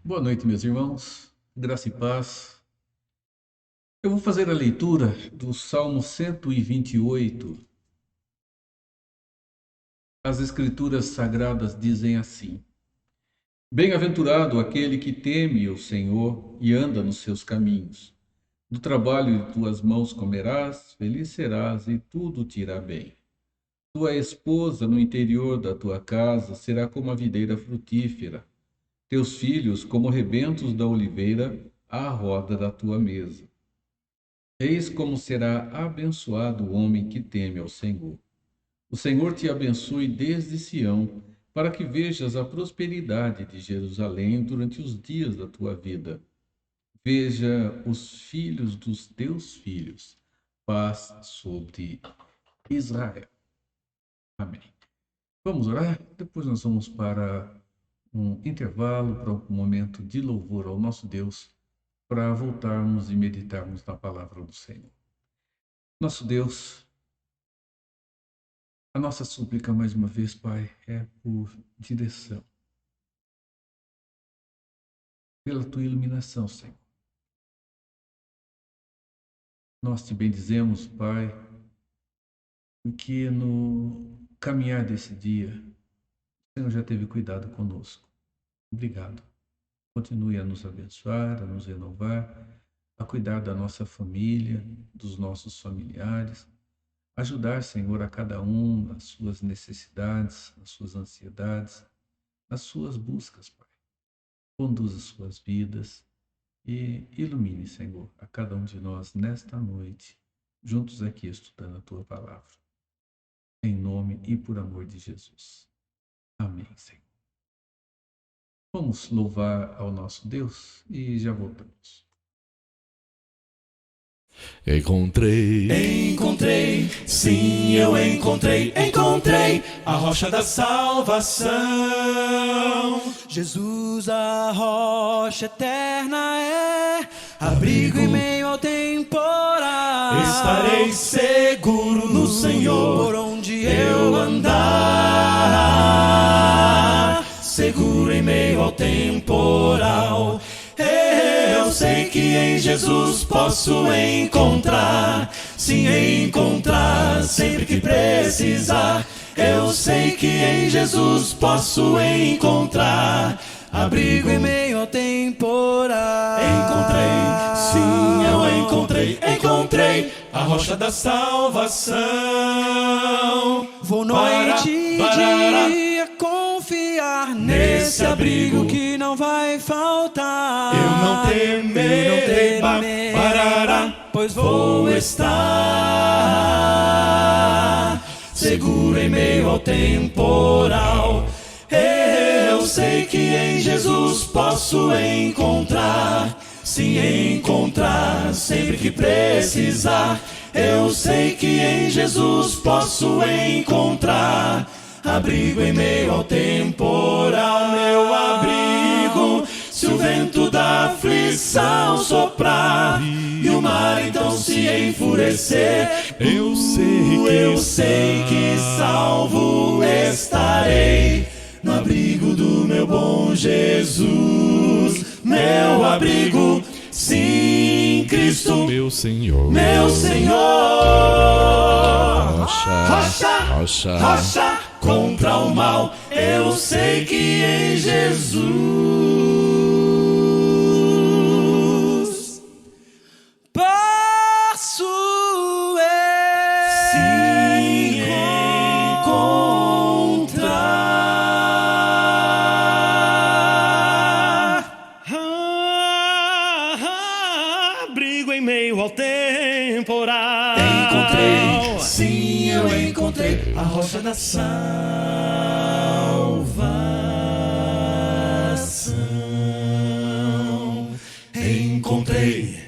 Boa noite, meus irmãos. Graça e paz. Eu vou fazer a leitura do Salmo 128. As Escrituras Sagradas dizem assim: Bem-aventurado aquele que teme o Senhor e anda nos seus caminhos. Do trabalho de tuas mãos comerás, feliz serás e tudo te irá bem. Tua esposa no interior da tua casa será como a videira frutífera, teus filhos como rebentos da oliveira à roda da tua mesa. Eis como será abençoado o homem que teme ao Senhor. O Senhor te abençoe desde Sião, para que vejas a prosperidade de Jerusalém durante os dias da tua vida. Veja os filhos dos teus filhos. Paz sobre Israel. Amém. Vamos orar? Depois nós vamos para um intervalo, para um momento de louvor ao nosso Deus, para voltarmos e meditarmos na palavra do Senhor. Nosso Deus, a nossa súplica, mais uma vez, Pai, é por direção, pela Tua iluminação, Senhor. Nós te bendizemos, Pai, porque no caminhar desse dia, o Senhor já teve cuidado conosco. Obrigado. Continue a nos abençoar, a nos renovar, a cuidar da nossa família, dos nossos familiares, ajudar, Senhor, a cada um nas suas necessidades, nas suas ansiedades, nas suas buscas, Pai. Conduza suas vidas e ilumine, Senhor, a cada um de nós nesta noite, juntos aqui estudando a Tua palavra. Em nome e por amor de Jesus. Amém, Senhor. Vamos louvar ao nosso Deus e já voltamos. Encontrei, sim, eu encontrei a rocha da salvação. Jesus, a rocha eterna é abrigo em meio ao temporal. Estarei seguro no Senhor por onde eu andar, seguro em meio ao temporal. Eu sei que em Jesus posso encontrar, sim, encontrar sempre que precisar. Eu sei que em Jesus posso encontrar abrigo em meio ao temporal. Encontrei, sim, eu encontrei a rocha da salvação. Vou noite e dia confiar nesse abrigo que não vai faltar. Eu não temerei, pois vou estar seguro em meio ao temporal. Eu sei que em Jesus posso encontrar, sim, encontrar sempre que precisar. Eu sei que em Jesus posso encontrar abrigo em meio ao temporal. Meu abrigo, se o vento da aflição soprar e o mar então se enfurecer, eu sei que salvo estarei no abrigo do meu bom Jesus. Meu abrigo, sim, Cristo, meu Senhor, rocha contra o mal. Eu sei que em Jesus posso encontrar abrigo em meio ao temporal. Encontrei, sim, eu encontrei a rocha da salvação. Encontrei.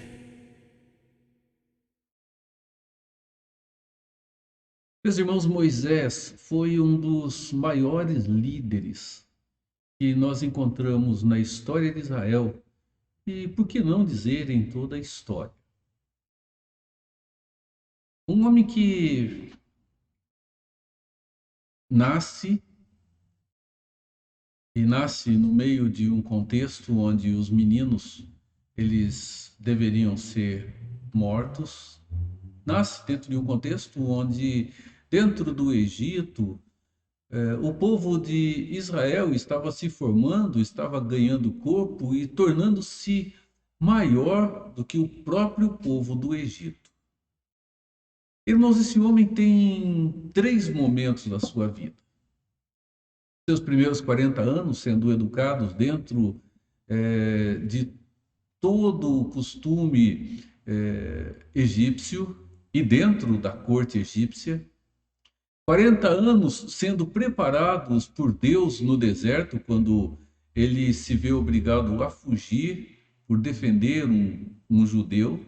Meus irmãos, Moisés foi um dos maiores líderes que nós encontramos na história de Israel e, por que não dizer, em toda a história. Um homem que nasce e nasce no meio de um contexto onde os meninos eles deveriam ser mortos. Nasce dentro de um contexto onde, dentro do Egito, o povo de Israel estava se formando, estava ganhando corpo e tornando-se maior do que o próprio povo do Egito. Irmãos, esse homem tem 3 momentos da sua vida. Seus primeiros 40 anos sendo educados dentro de todo o costume egípcio e dentro da corte egípcia. 40 anos sendo preparados por Deus no deserto, quando ele se vê obrigado a fugir por defender um judeu.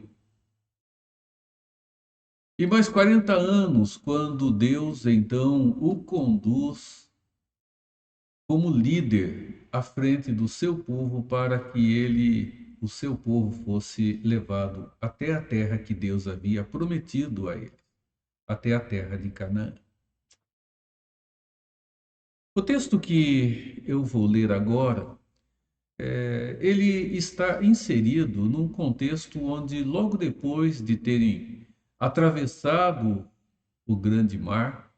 E mais 40 anos, quando Deus então o conduz como líder à frente do seu povo para que o seu povo fosse levado até a terra que Deus havia prometido a ele, até a terra de Canaã. O texto que eu vou ler agora, ele está inserido num contexto onde, logo depois de terem atravessado o grande mar,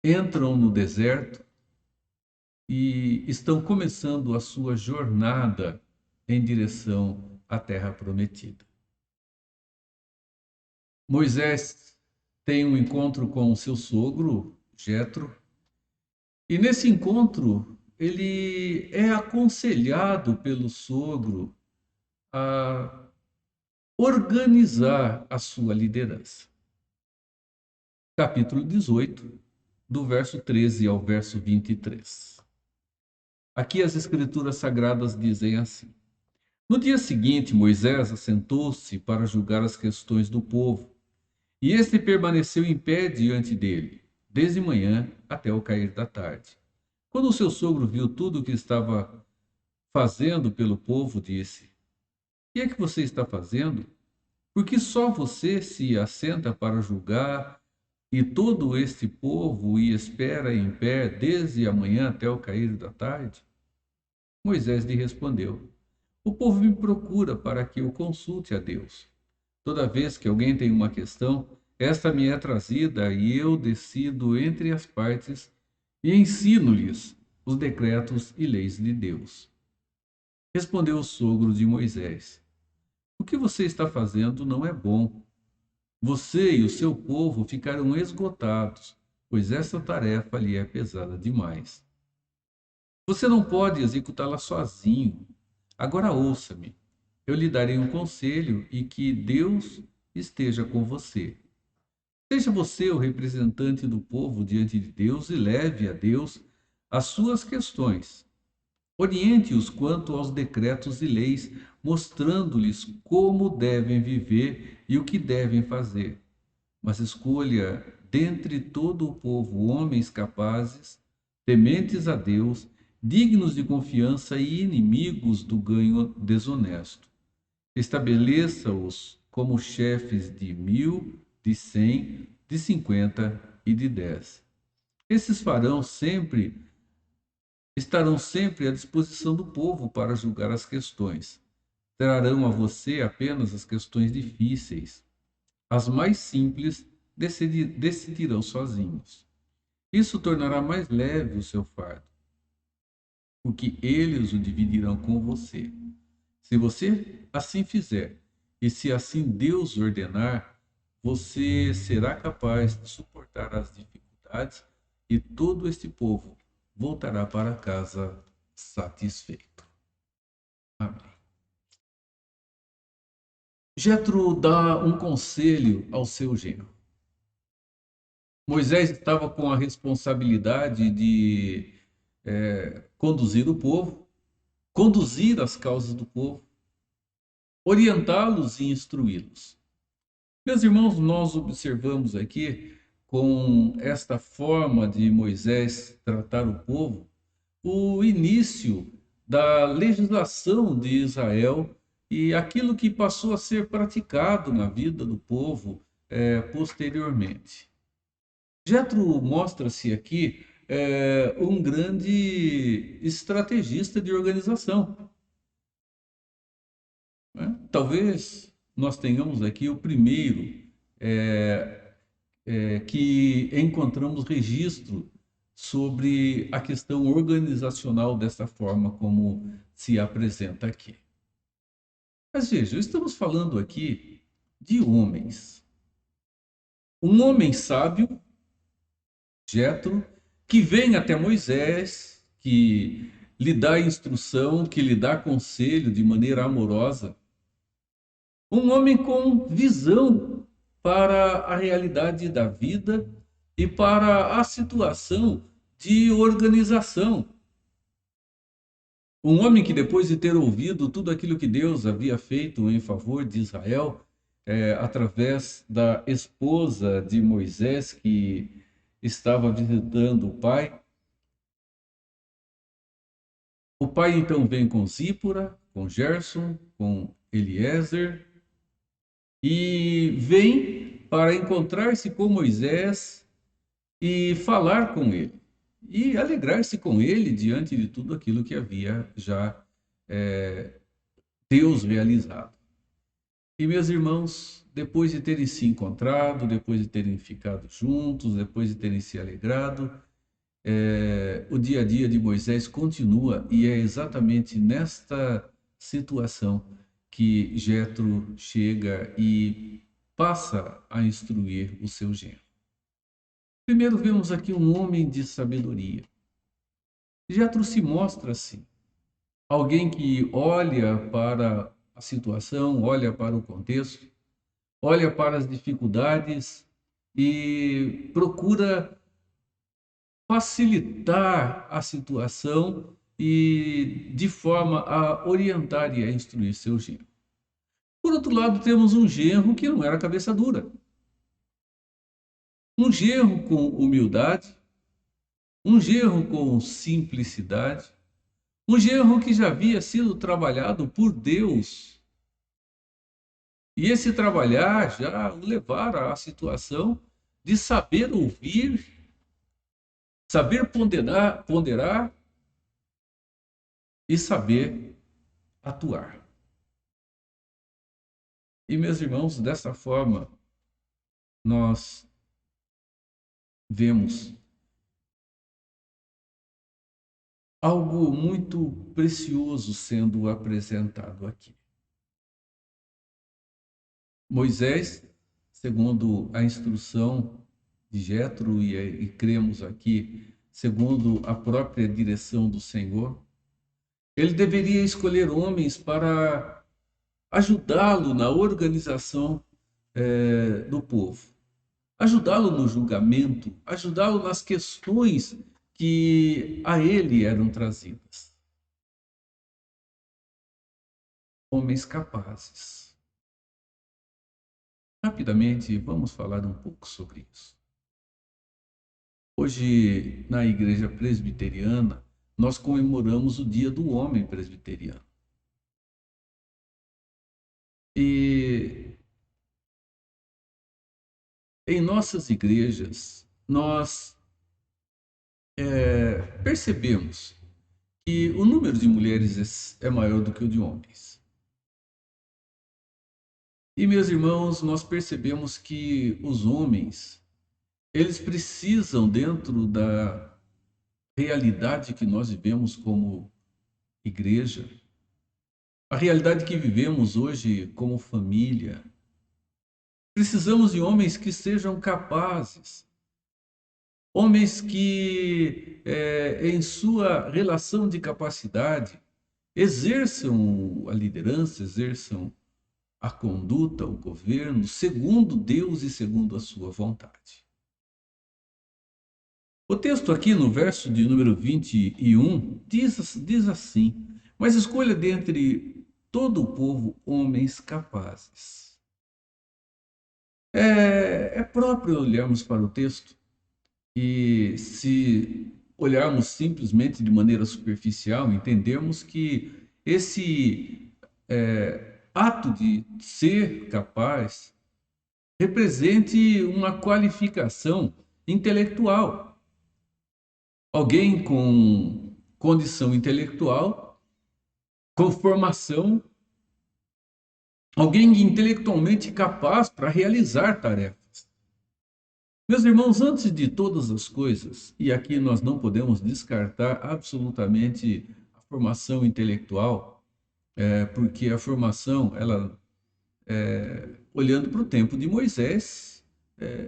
entram no deserto e estão começando a sua jornada em direção à terra prometida. Moisés tem um encontro com o seu sogro, Jetro, e nesse encontro ele é aconselhado pelo sogro a organizar a sua liderança. Capítulo 18, do verso 13 ao verso 23. Aqui as escrituras sagradas dizem assim: No dia seguinte, Moisés assentou-se para julgar as questões do povo, e este permaneceu em pé diante dele, desde manhã até o cair da tarde. Quando o seu sogro viu tudo o que estava fazendo pelo povo, disse: O que é que você está fazendo? Porque só você se assenta para julgar, e todo este povo espera em pé desde a manhã até o cair da tarde? Moisés lhe respondeu: O povo me procura para que eu consulte a Deus. Toda vez que alguém tem uma questão, esta me é trazida e eu decido entre as partes e ensino-lhes os decretos e leis de Deus. Respondeu o sogro de Moisés: O que você está fazendo não é bom. Você e o seu povo ficarão esgotados, pois essa tarefa lhe é pesada demais. Você não pode executá-la sozinho. Agora ouça-me. Eu lhe darei um conselho e que Deus esteja com você. Seja você o representante do povo diante de Deus e leve a Deus as suas questões. Oriente-os quanto aos decretos e leis, mostrando-lhes como devem viver e o que devem fazer. Mas escolha dentre todo o povo homens capazes, tementes a Deus, dignos de confiança e inimigos do ganho desonesto. Estabeleça-os como chefes de 1.000, de 100, de 50 e de 10. Esses estarão sempre à disposição do povo para julgar as questões. Trarão a você apenas as questões difíceis. As mais simples decidirão sozinhos. Isso tornará mais leve o seu fardo, porque eles o dividirão com você. Se você assim fizer, e se assim Deus ordenar, você será capaz de suportar as dificuldades e todo este povo voltará para casa satisfeito. Amém. Jetro dá um conselho ao seu genro. Moisés estava com a responsabilidade de conduzir o povo, conduzir as causas do povo, orientá-los e instruí-los. Meus irmãos, nós observamos aqui, com esta forma de Moisés tratar o povo, o início da legislação de Israel e aquilo que passou a ser praticado na vida do povo posteriormente. Jetro mostra-se aqui um grande estrategista de organização, né? Talvez nós tenhamos aqui o primeiro que encontramos registro sobre a questão organizacional dessa forma como se apresenta aqui. Mas veja, estamos falando aqui de homens. Um homem sábio, Jetro, que vem até Moisés, que lhe dá instrução, que lhe dá conselho de maneira amorosa. Um homem com visão para a realidade da vida e para a situação de organização. Um homem que, depois de ter ouvido tudo aquilo que Deus havia feito em favor de Israel, através da esposa de Moisés, que estava visitando o pai então vem com Zípora, com Gerson, com Eliezer, e vem para encontrar-se com Moisés e falar com ele, e alegrar-se com ele diante de tudo aquilo que havia já Deus realizado. E meus irmãos, depois de terem se encontrado, depois de terem ficado juntos, depois de terem se alegrado, o dia a dia de Moisés continua, e é exatamente nesta situação que Jetro chega e passa a instruir o seu genro. Primeiro vemos aqui um homem de sabedoria. Jetro se mostra assim, alguém que olha para a situação, olha para o contexto, olha para as dificuldades e procura facilitar a situação e de forma a orientar e a instruir seu genro. Por outro lado, temos um genro que não era cabeça dura. Um genro com humildade, um genro com simplicidade, um genro que já havia sido trabalhado por Deus. E esse trabalhar já o levara à situação de saber ouvir, saber ponderar e saber atuar. E, meus irmãos, dessa forma, nós vemos algo muito precioso sendo apresentado aqui. Moisés, segundo a instrução de Jetro, e cremos aqui, segundo a própria direção do Senhor, ele deveria escolher homens para ajudá-lo na organização do povo, ajudá-lo no julgamento, ajudá-lo nas questões que a ele eram trazidas. Homens capazes. Rapidamente, vamos falar um pouco sobre isso. Hoje, na Igreja Presbiteriana, nós comemoramos o Dia do Homem Presbiteriano. E em nossas igrejas, nós percebemos que o número de mulheres é maior do que o de homens. E, meus irmãos, nós percebemos que os homens, eles precisam, dentro da realidade que nós vivemos como igreja, a realidade que vivemos hoje como família, precisamos de homens que sejam capazes, homens que, em sua relação de capacidade, exerçam a liderança, exerçam a conduta, o governo, segundo Deus e segundo a sua vontade. O texto aqui no verso de número 21 diz assim: mas escolha dentre todo o povo homens capazes. É próprio olharmos para o texto e, se olharmos simplesmente de maneira superficial, entendermos que esse ato de ser capaz represente uma qualificação intelectual. alguém com condição intelectual, com formação, alguém intelectualmente capaz para realizar tarefas. Meus irmãos, antes de todas as coisas, e aqui nós não podemos descartar absolutamente a formação intelectual, porque a formação, ela, olhando para o tempo de Moisés,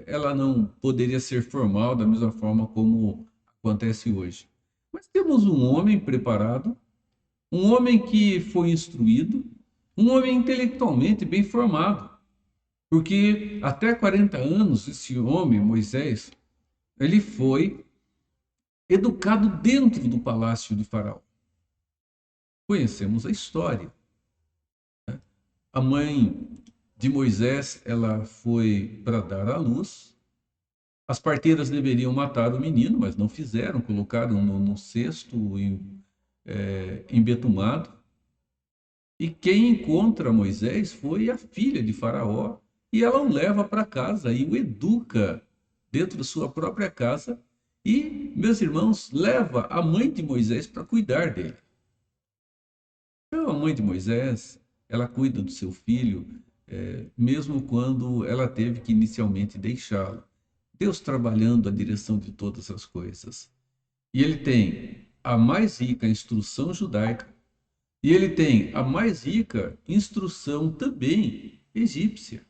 ela não poderia ser formal da mesma forma como acontece hoje. Mas temos um homem preparado, um homem que foi instruído, um homem intelectualmente bem formado, porque até 40 anos esse homem, Moisés, ele foi educado dentro do palácio de Faraó. Conhecemos a história. A mãe de Moisés, ela foi para dar à luz. As parteiras deveriam matar o menino, mas não fizeram, colocaram no cesto embetumado. E quem encontra Moisés foi a filha de Faraó, e ela o leva para casa e o educa dentro da sua própria casa. E, meus irmãos, leva a mãe de Moisés para cuidar dele. Então, a mãe de Moisés, ela cuida do seu filho, mesmo quando ela teve que inicialmente deixá-lo. Deus trabalhando a direção de todas as coisas. E ele tem a mais rica instrução judaica, e ele tem a mais rica instrução também egípcia.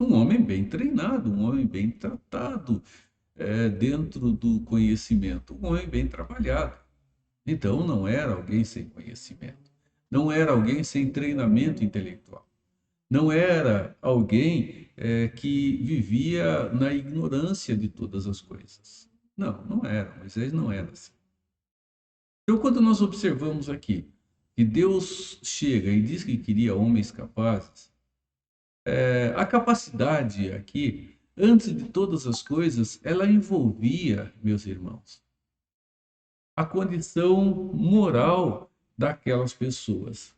Um homem bem treinado, um homem bem tratado dentro do conhecimento, um homem bem trabalhado. Então, não era alguém sem conhecimento, não era alguém sem treinamento intelectual, não era alguém que vivia na ignorância de todas as coisas. Não, não era. Moisés não era assim. Então, quando nós observamos aqui que Deus chega e diz que queria homens capazes, a capacidade aqui, antes de todas as coisas, ela envolvia, meus irmãos, a condição moral daquelas pessoas.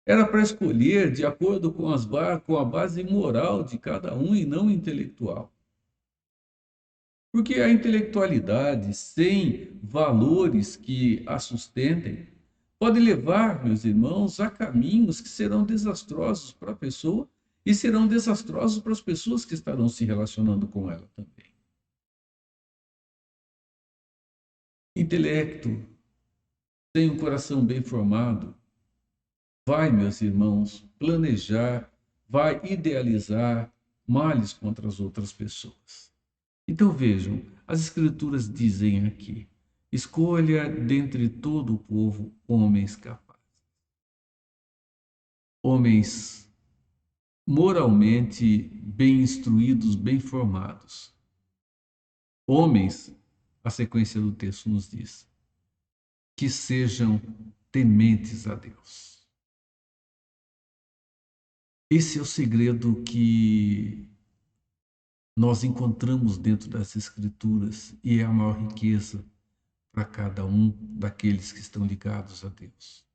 Era para escolher de acordo com a base moral de cada um e não intelectual. Porque a intelectualidade sem valores que a sustentem pode levar, meus irmãos, a caminhos que serão desastrosos para a pessoa e serão desastrosos para as pessoas que estarão se relacionando com ela também. Intelecto sem um coração bem formado vai, meus irmãos, planejar, vai idealizar males contra as outras pessoas. Então vejam, as escrituras dizem aqui: escolha dentre todo o povo homens capazes. Homens moralmente bem instruídos, bem formados. Homens, a sequência do texto nos diz, que sejam tementes a Deus. Esse é o segredo que nós encontramos dentro das Escrituras e é a maior riqueza para cada um daqueles que estão ligados a Deus.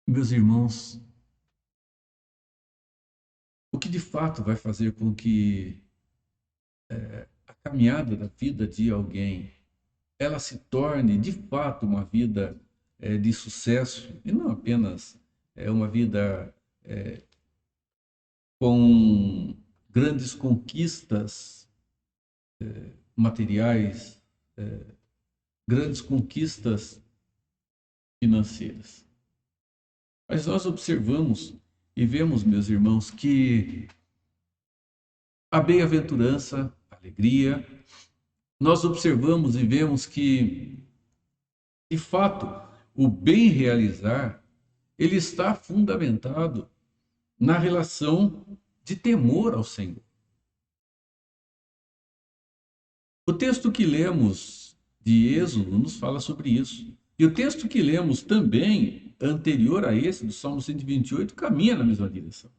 Meus irmãos, o que de fato vai fazer com que a caminhada da vida de alguém ela se torne de fato uma vida de sucesso e não apenas uma vida com grandes conquistas materiais, grandes conquistas financeiras. Mas nós observamos e vemos, meus irmãos, que a bem-aventurança, a alegria, nós observamos e vemos que, de fato, o bem realizar, ele está fundamentado na relação de temor ao Senhor. O texto que lemos de Êxodo nos fala sobre isso. E o texto que lemos também, anterior a esse, do Salmo 128, caminha na mesma direção.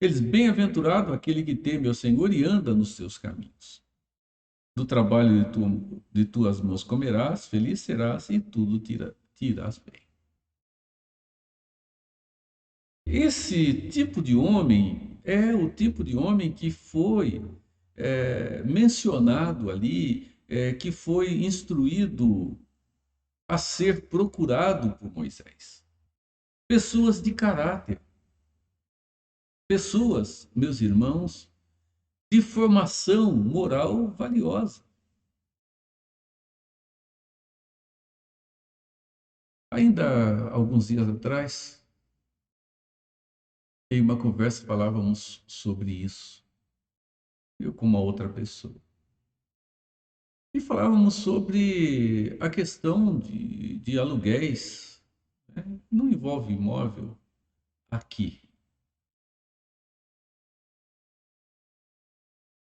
Eles, bem-aventurado aquele que teme ao Senhor e anda nos seus caminhos. Do trabalho de tuas mãos comerás, feliz serás e tudo tirás bem. Esse tipo de homem é o tipo de homem que foi mencionado ali que foi instruído a ser procurado por Moisés. Pessoas de caráter, pessoas, meus irmãos, de formação moral valiosa. Ainda alguns dias atrás, em uma conversa falávamos sobre isso, eu com uma outra pessoa. E falávamos sobre a questão de aluguéis, né? Não envolve imóvel aqui.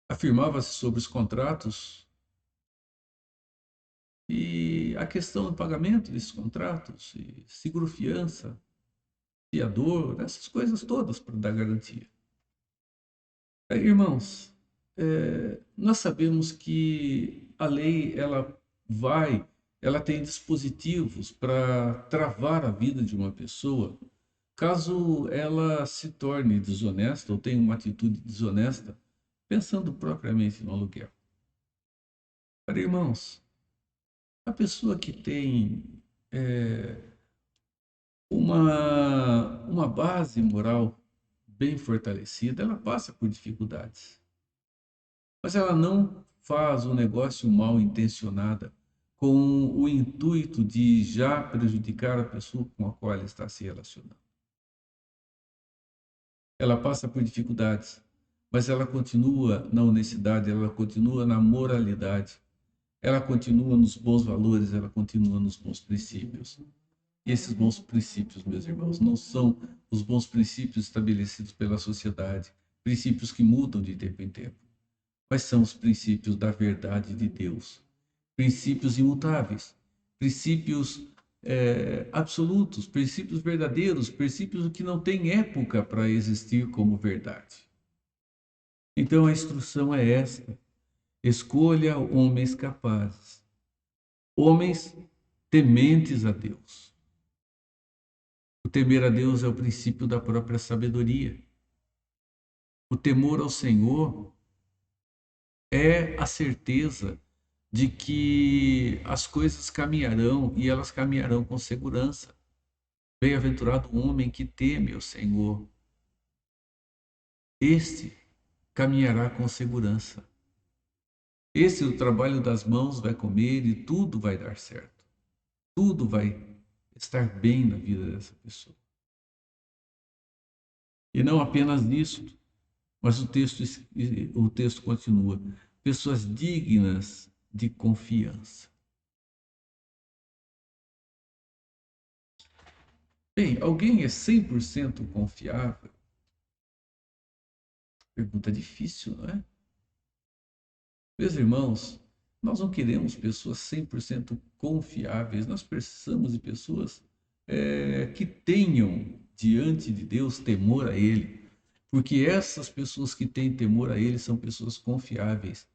Afirmava-se sobre os contratos e a questão do pagamento desses contratos, e seguro-fiança, fiador, essas coisas todas para dar garantia. Aí, irmãos, nós sabemos que a lei ela tem dispositivos para travar a vida de uma pessoa caso ela se torne desonesta ou tenha uma atitude desonesta, pensando propriamente no aluguel. Para irmãos, a pessoa que tem uma base moral bem fortalecida, ela passa por dificuldades. Mas ela não faz um negócio mal intencionada com o intuito de já prejudicar a pessoa com a qual ela está se relacionando. Ela passa por dificuldades, mas ela continua na honestidade, ela continua na moralidade, ela continua nos bons valores, ela continua nos bons princípios. E esses bons princípios, meus irmãos, não são os bons princípios estabelecidos pela sociedade, princípios que mudam de tempo em tempo. Quais são os princípios da verdade de Deus? Princípios imutáveis, princípios absolutos, princípios verdadeiros, princípios que não têm época para existir como verdade. Então a instrução é esta: escolha homens capazes, homens tementes a Deus. O temer a Deus é o princípio da própria sabedoria. O temor ao Senhor é a certeza de que as coisas caminharão e elas caminharão com segurança. Bem-aventurado o homem que teme ao Senhor. Este caminhará com segurança. Esse, o trabalho das mãos, vai comer e tudo vai dar certo. Tudo vai estar bem na vida dessa pessoa. E não apenas nisso, mas o texto continua: pessoas dignas de confiança. Bem, alguém é 100% confiável? Pergunta difícil, não é? Meus irmãos, nós não queremos pessoas 100% confiáveis, nós precisamos de pessoas que tenham diante de Deus temor a Ele, porque essas pessoas que têm temor a Ele são pessoas confiáveis.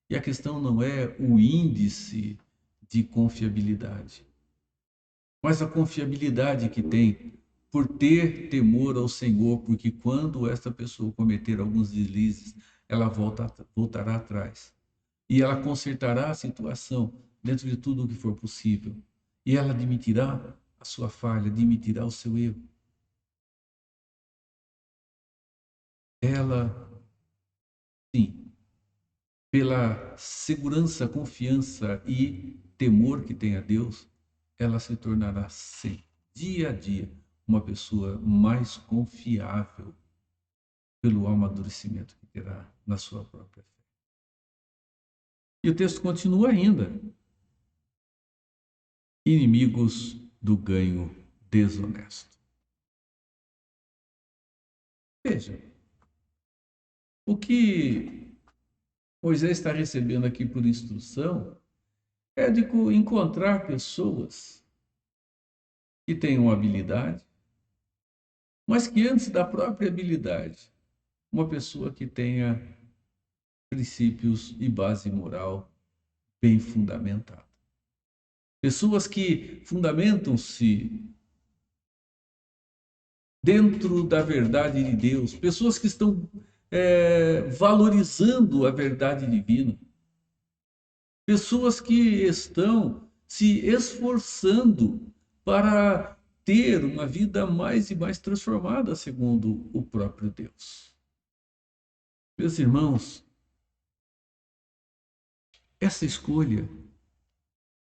E a questão não é o índice de confiabilidade, mas a confiabilidade que tem por ter temor ao Senhor, porque quando esta pessoa cometer alguns deslizes, ela voltará atrás. E ela consertará a situação dentro de tudo o que for possível. E ela admitirá a sua falha, admitirá o seu erro. Ela, sim, pela segurança, confiança e temor que tem a Deus, ela se tornará, sim, dia a dia, uma pessoa mais confiável pelo amadurecimento que terá na sua própria fé. E o texto continua ainda: inimigos do ganho desonesto. Veja, o que Moisés está recebendo aqui por instrução é de encontrar pessoas que tenham habilidade, mas que antes da própria habilidade, uma pessoa que tenha princípios e base moral bem fundamentada. Pessoas que fundamentam-se dentro da verdade de Deus, pessoas que estão valorizando a verdade divina. pessoas que estão se esforçando para ter uma vida mais e mais transformada segundo o próprio Deus. Meus irmãos, essa escolha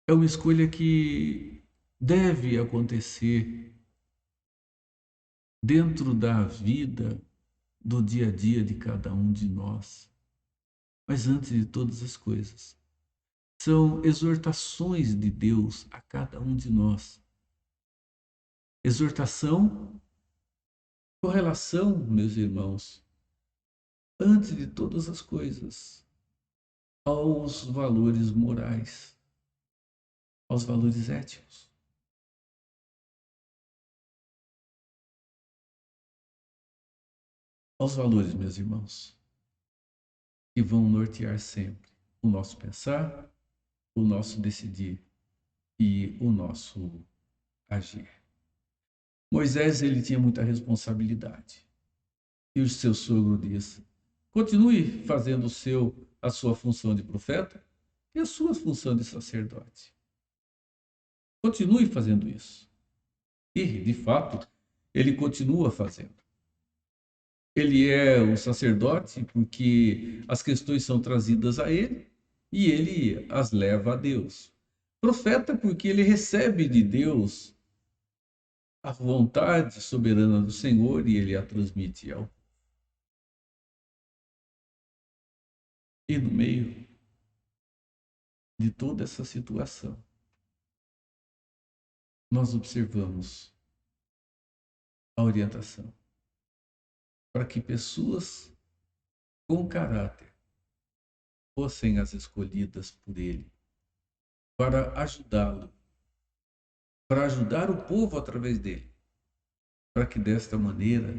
é uma escolha que deve acontecer dentro da vida, do dia a dia de cada um de nós. Mas antes de todas as coisas, são exortações de Deus a cada um de nós. Exortação com relação, meus irmãos, antes de todas as coisas, aos valores morais, aos valores éticos. Aos valores, meus irmãos, que vão nortear sempre o nosso pensar, o nosso decidir e o nosso agir. Moisés, ele tinha muita responsabilidade. E o seu sogro disse: continue fazendo a sua função de profeta e a sua função de sacerdote. Continue fazendo isso. E, de fato, ele continua fazendo. Ele é o sacerdote porque as questões são trazidas a ele e ele as leva a Deus. Profeta porque ele recebe de Deus a vontade soberana do Senhor e ele a transmite ao. E no meio de toda essa situação, nós observamos a orientação para que pessoas com caráter fossem as escolhidas por ele para ajudá-lo, para ajudar o povo através dele, para que desta maneira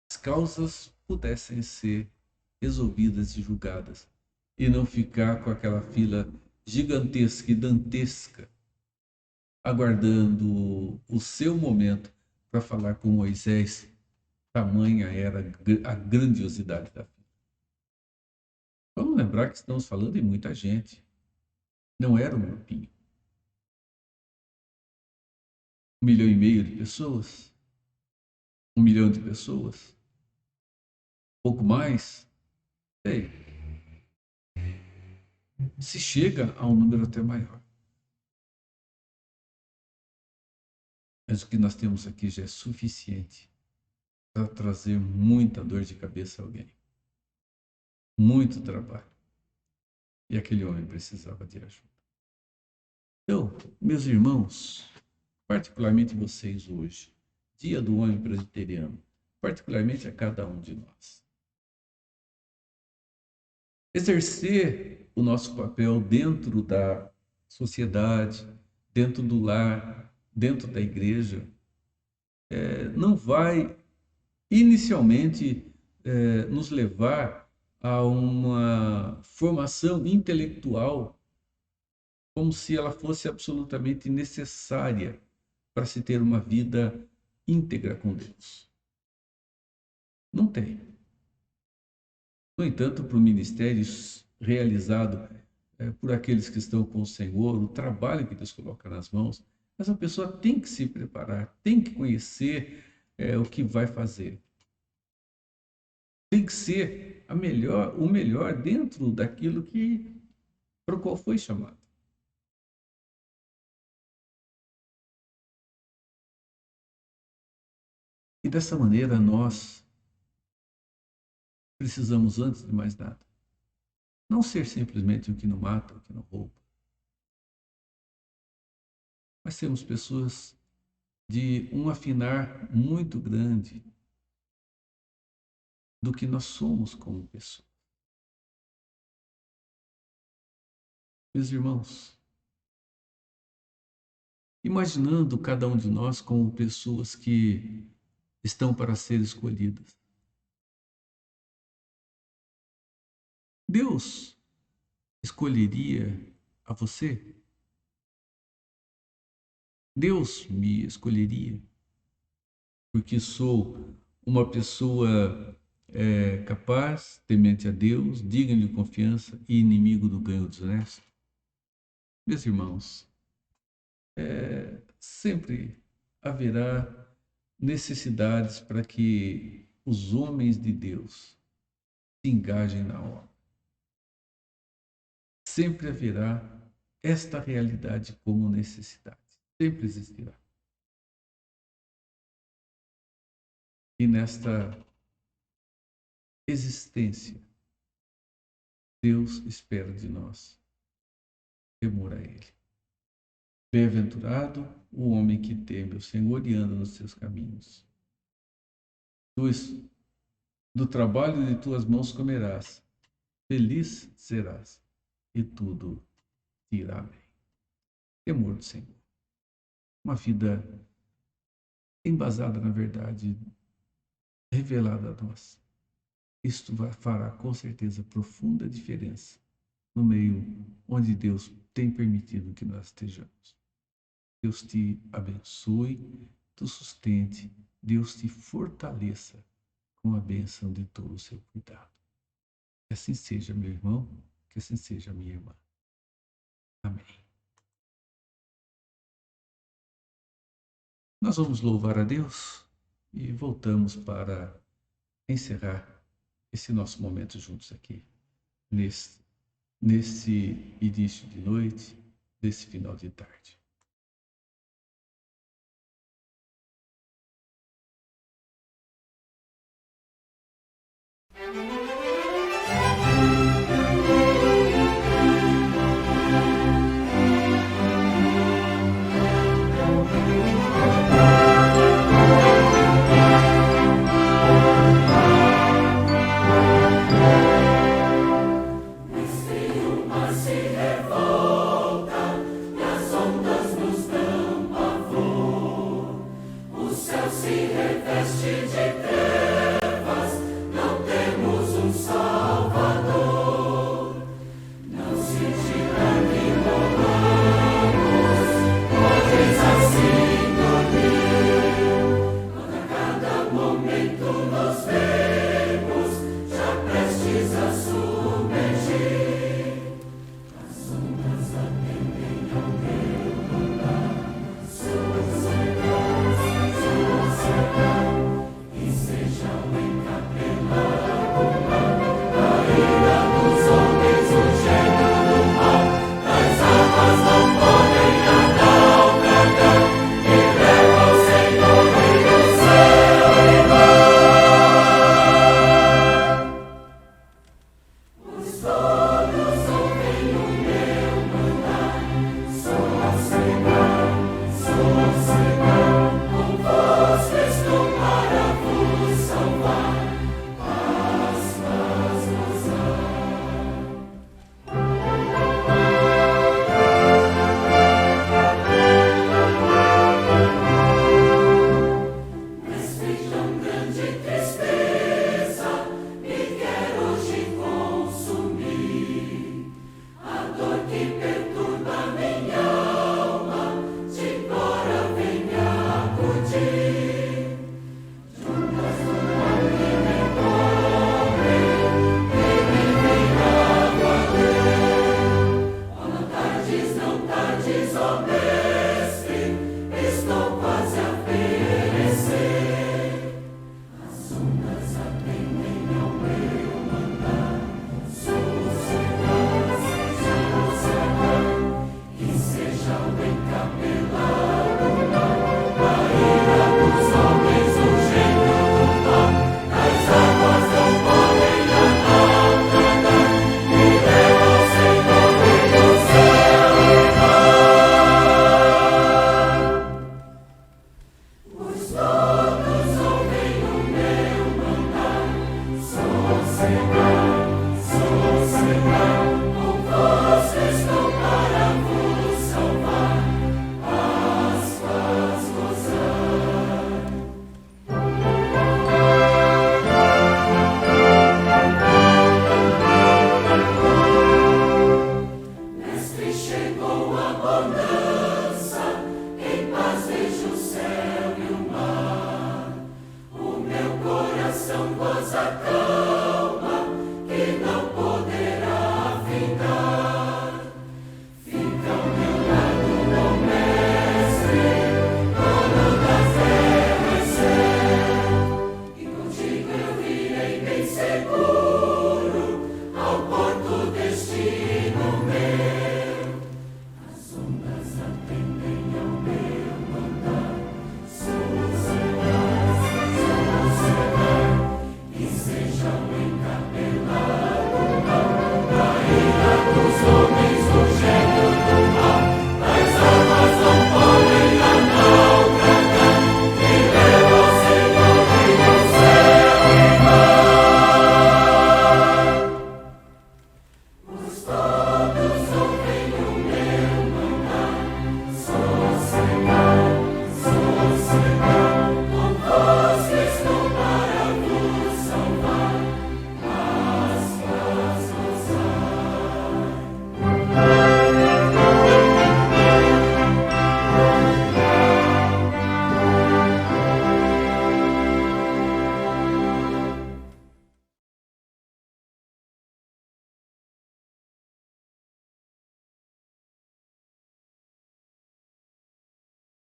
as causas pudessem ser resolvidas e julgadas e não ficar com aquela fila gigantesca e dantesca aguardando o seu momento para falar com Moisés. Tamanha era a grandiosidade da fila. Vamos lembrar que estamos falando de muita gente. Não era um grupinho. 1,5 milhão de pessoas? 1 milhão de pessoas? Pouco mais? Sei. Se chega a um número até maior. Mas o que nós temos aqui já é suficiente para trazer muita dor de cabeça a alguém. Muito trabalho. E aquele homem precisava de ajuda. Então, meus irmãos, particularmente vocês hoje, Dia do Homem Presbiteriano, particularmente a cada um de nós. Exercer o nosso papel dentro da sociedade, dentro do lar, dentro da igreja, não vai inicialmente nos levar a uma formação intelectual como se ela fosse absolutamente necessária para se ter uma vida íntegra com Deus. Não tem. No entanto, para o ministério realizado por aqueles que estão com o Senhor, o trabalho que Deus coloca nas mãos, essa pessoa tem que se preparar, tem que conhecer o que vai fazer. Tem que ser o melhor dentro daquilo para o qual foi chamado. E dessa maneira nós precisamos, antes de mais nada, não ser simplesmente o que não mata, o que não rouba, mas sermos pessoas de um afinar muito grande do que nós somos como pessoas. Meus irmãos, imaginando cada um de nós como pessoas que estão para ser escolhidas. Deus escolheria a você? Deus me escolheria porque sou uma pessoa capaz, temente a Deus, digno de confiança e inimigo do ganho desonesto? Meus irmãos, sempre haverá necessidades para que os homens de Deus se engajem na obra. Sempre haverá esta realidade como necessidade. Sempre existirá. E nesta existência, Deus espera de nós temor a Ele. Bem-aventurado o homem que teme o Senhor e anda nos seus caminhos. Do trabalho de tuas mãos comerás, feliz serás, e tudo te irá bem. Temor do Senhor. Uma vida embasada na verdade, revelada a nós. Isto fará com certeza profunda diferença no meio onde Deus tem permitido que nós estejamos. Deus te abençoe, te sustente, Deus te fortaleça com a bênção de todo o seu cuidado. Que assim seja, meu irmão, que assim seja, minha irmã. Amém. Nós vamos louvar a Deus e voltamos para encerrar esse nosso momento juntos aqui, nesse início de noite, nesse final de tarde.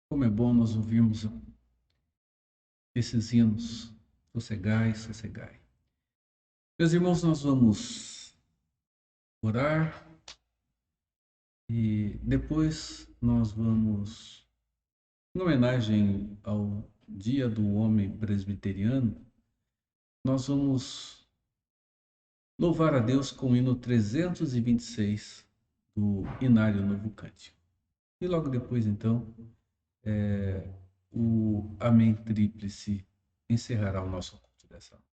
Como é bom nós ouvirmos esses hinos. Sossegai, sossegai. Meus irmãos, nós vamos orar e depois nós vamos, em homenagem ao Dia do Homem Presbiteriano, nós vamos louvar a Deus com o hino 326 do Inário Novo Cântico. E logo depois, então, o Amém Tríplice encerrará o nosso culto dessa noite.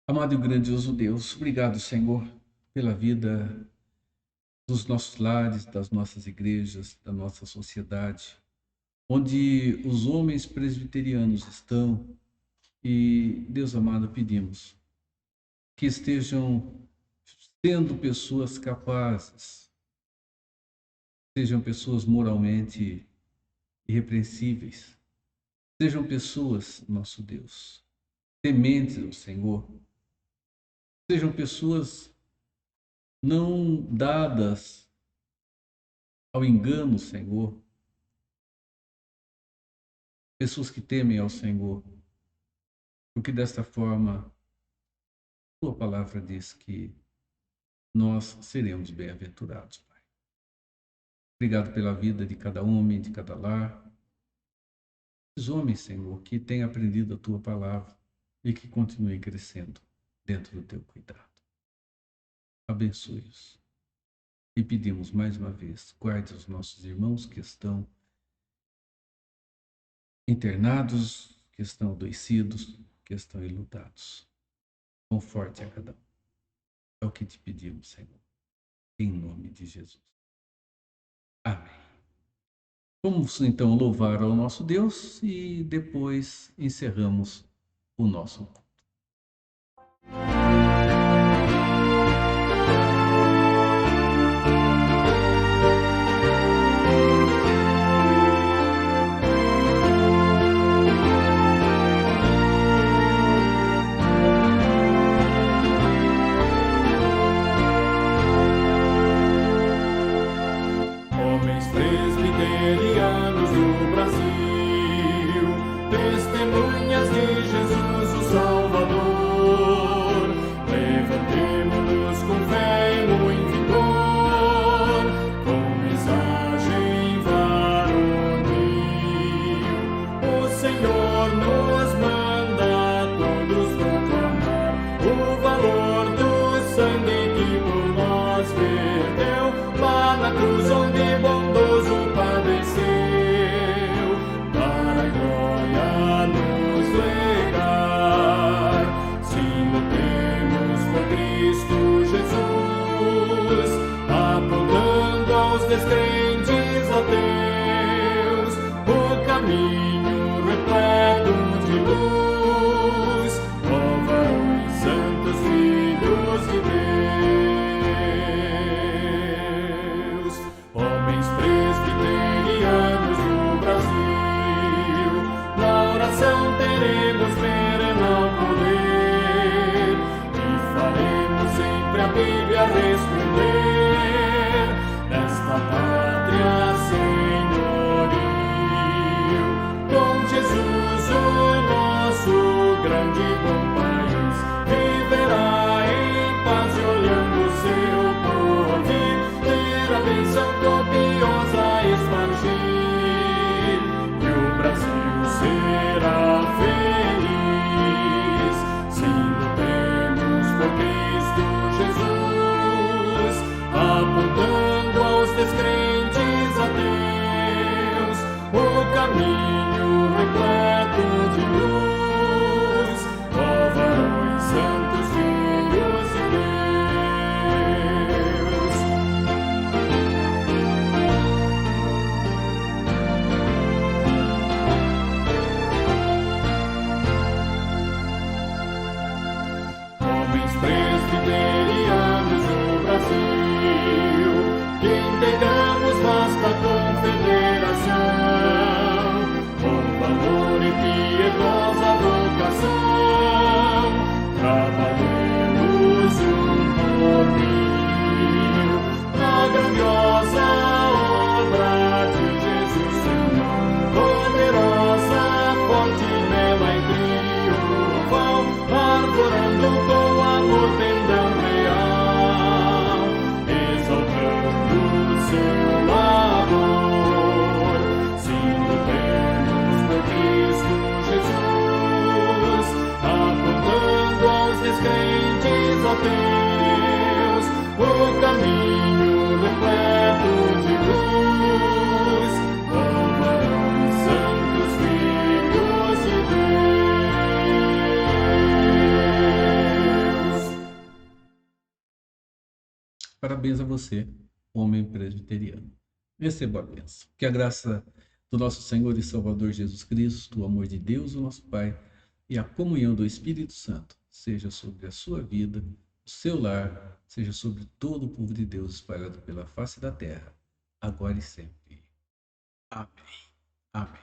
Amado e grandioso Deus, obrigado, Senhor, pela vida dos nossos lares, das nossas igrejas, da nossa sociedade, onde os homens presbiterianos estão. E, Deus amado, pedimos que estejam sendo pessoas capazes, sejam pessoas moralmente irrepreensíveis, sejam pessoas, nosso Deus, tementes ao Senhor, sejam pessoas não dadas ao engano, Senhor, pessoas que temem ao Senhor, porque desta forma, tua palavra diz que nós seremos bem-aventurados, Pai. Obrigado pela vida de cada homem, de cada lar. Os homens, Senhor, que têm aprendido a tua palavra e que continuem crescendo dentro do teu cuidado. Abençoe-os. E pedimos mais uma vez, guarde os nossos irmãos que estão internados, que estão adoecidos, que estão enlutados. Conforte a cada um. É o que te pedimos, Senhor. Em nome de Jesus. Amém. Vamos então louvar ao nosso Deus e depois encerramos o nosso culto. Presbiterianos do Brasil, testemunhas de Jesus o Salvador, levantemo-nos com fé e muito vigor, com mensagem varonil. O Senhor nos manda a todos proclamar o valor do sangue que por nós verteu lá na cruz onde bondoso padeceu, para a glória nos legar. Sim, lutemos por Cristo Jesus, apontando aos descrentes ateus o caminho repleto de luz, ó varões santos, filhos de Deus, homens presbiterianos do Brasil. Na oração teremos perenal poder e faremos sempre a Bíblia responder nesta pátria senhoril. Com Jesus o nosso grande e bom país viverá em paz olhando o seu porvir, ter a bênção copiosa espargir, e o Brasil será feliz. Sim, lutemos por Cristo Jesus, apontando aos descrentes ateus o caminho repleto de luz, ó varões santos, filhos de Deus. Homens presbiterianos do Brasil, que integramos vasta confederação, com valor e piedosa teus, o caminho repleto de luz, louvarão os santos filhos de Deus. Parabéns a você, homem presbiteriano. Receba a bênção. Que a graça do nosso Senhor e Salvador Jesus Cristo, o amor de Deus, o nosso Pai, e a comunhão do Espírito Santo seja sobre a sua vida, o seu lar, seja sobre todo o povo de Deus espalhado pela face da terra, agora e sempre. Amém. Amém.